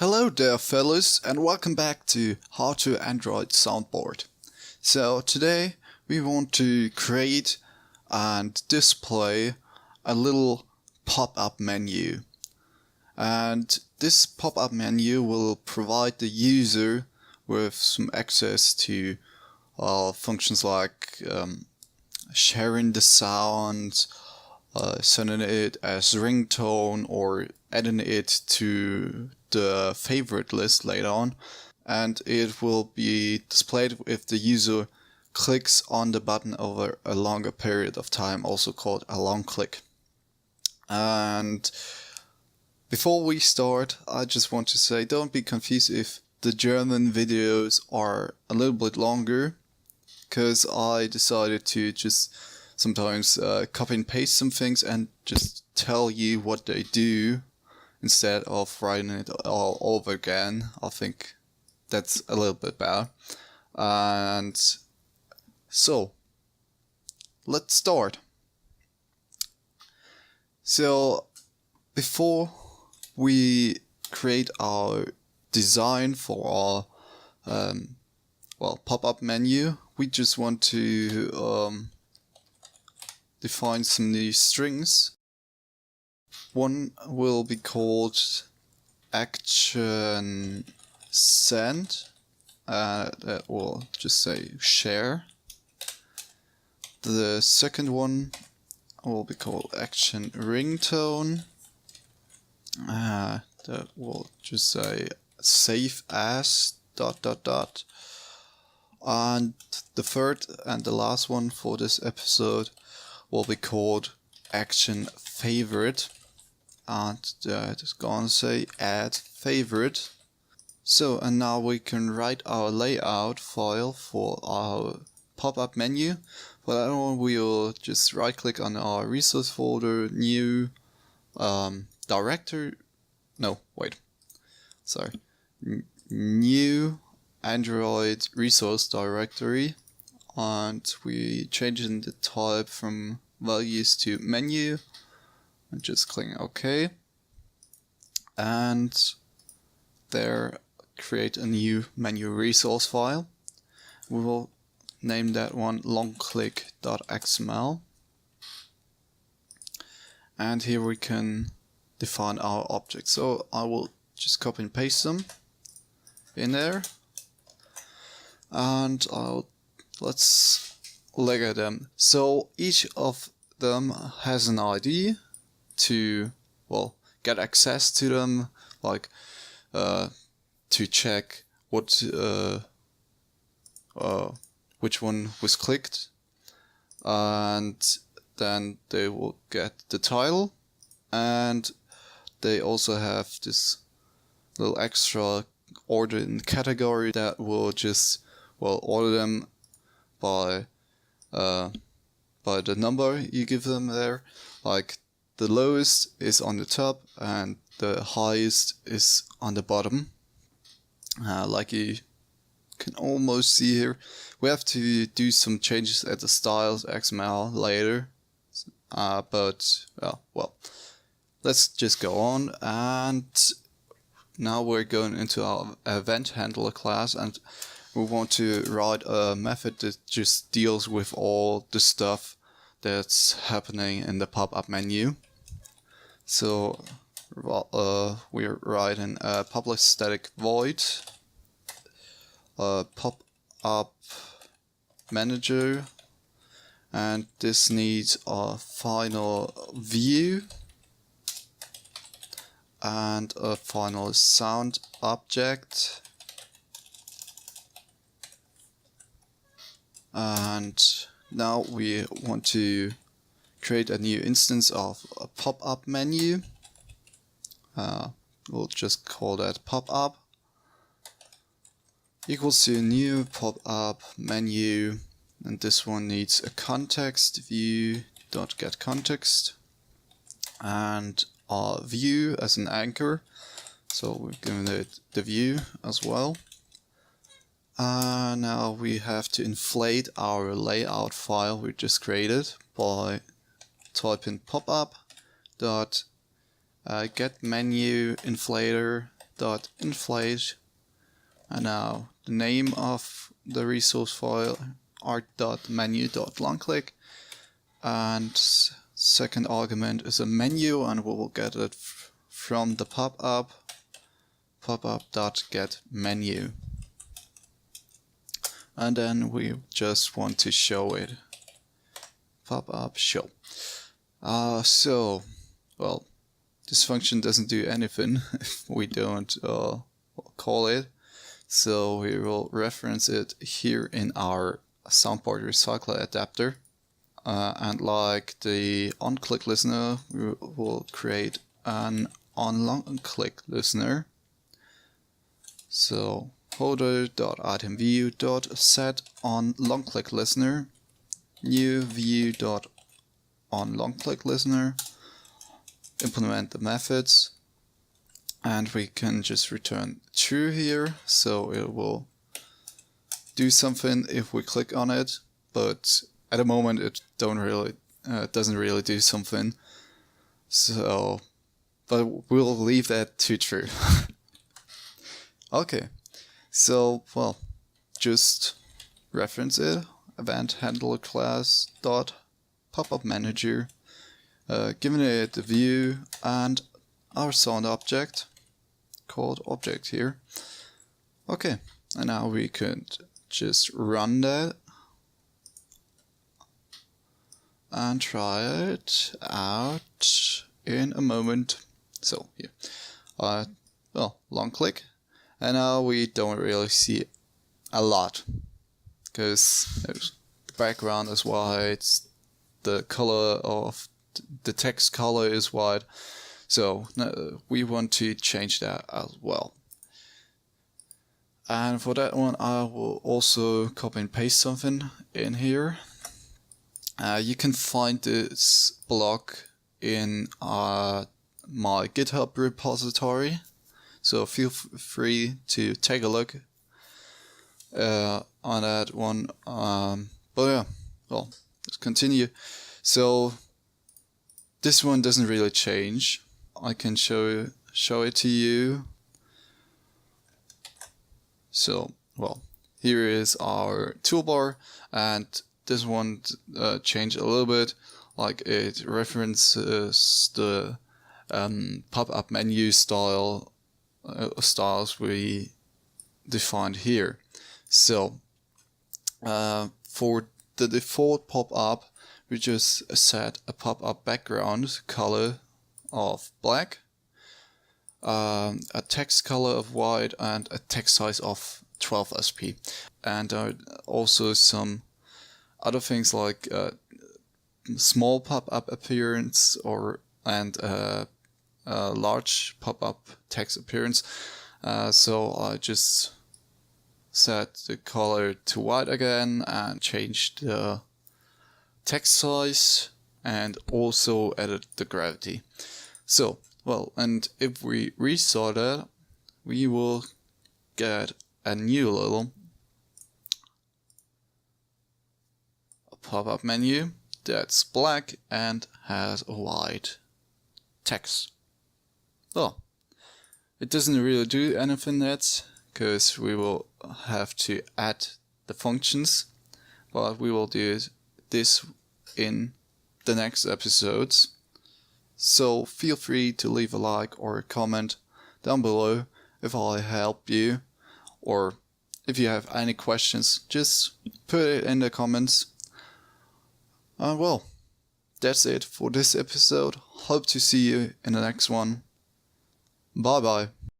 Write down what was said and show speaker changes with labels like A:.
A: Hello there fellas, and welcome back to How to Android Soundboard. So today we want to create and display a little pop-up menu. And this pop-up menu will provide the user with some access to functions like sharing the sound, sending it as ringtone, or adding it to the favorite list later on, and it will be displayed if the user clicks on the button over a longer period of time, also called a long click. And before we start, I just want to say, don't be confused if the German videos are a little bit longer, because I decided to just sometimes copy and paste some things and just tell you what they do instead of writing it all over again. I think that's a little bit better. And so let's start. So before we create our design for our pop-up menu, we just want to define some new strings. One will be called action send, that will just say share. The second one will be called action ringtone, that will just say save as ... And the third and the last one for this episode will be called action favorite, and that is gonna say add favorite. So, and now we can write our layout file for our pop-up menu. For that one, we'll just right click on our resource folder, new directory. No, wait. Sorry. New Android resource directory, and we changing the type from values to menu, and just clicking OK, and there create a new menu resource file. We will name that one longclick.xml, and here we can define our objects. So I will just copy and paste them in there, and let's look at them. So each of them has an ID to get access to them, like to check what which one was clicked, and then they will get the title, and they also have this little extra order in category that will just order them by the number you give them there. Like the lowest is on the top and the highest is on the bottom. Like you can almost see here. We have to do some changes at the styles XML later, but let's just go on. And now we're going into our event handler class, and we want to write a method that just deals with all the stuff that's happening in the pop-up menu. So we're writing a public static void pop-up manager, and this needs a final view and a final sound object. And now we want to create a new instance of a pop-up menu. We'll just call that pop-up equals to new pop-up menu, and this one needs a context view dot get context and our view as an anchor, so we're giving it the view as well. Now we have to inflate our layout file we just created by typing popup dot get menu inflator art.inflate, and now the name of the resource file art.menu.longclick, and second argument is a menu, and we will get it from the popup, popup.getMenu. And then we just want to show it. Popup show. Well, this function doesn't do anything if we don't call it. So we will reference it here in our Soundboard recycler adapter. And like the onClick listener, we will create an onLongclick listener. So holder.itemView.set onLongclick listener, new view.onLongclick listener, implement the methods, and we can just return true here, so it will do something if we click on it, but at the moment it doesn't really do something. So, but we'll leave that to true. Okay, so well, just reference it. Event handler class dot popup manager, giving it the view and our sound object called object here. Okay, and now we could just run that and try it out in a moment. So here, well, long click, and now we don't really see a lot because the background is white, the color of the text color is white, so we want to change that as well. And for that one I will also copy and paste something in here. You can find this block in my GitHub repository, so feel free to take a look on that one. But yeah, well, let's continue. So this one doesn't really change. I can show it to you. So, well, here is our toolbar, and this one changed a little bit, like it references the pop-up menu styles we defined here. So for the default pop-up, we just set a pop-up background color of black, a text color of white, and a text size of 12 SP. And also some other things like small pop-up appearance and large pop-up text appearance. So I just set the color to white again and changed the text size and also added the gravity. So, well, and if we restart it, we will get a new little pop-up menu that's black and has a white text. Well, it doesn't really do anything yet, because we will have to add the functions, but we will do this in the next episodes. So feel free to leave a like or a comment down below if I help you, or if you have any questions, just put it in the comments. Well, that's it for this episode. Hope to see you in the next one. Bye bye.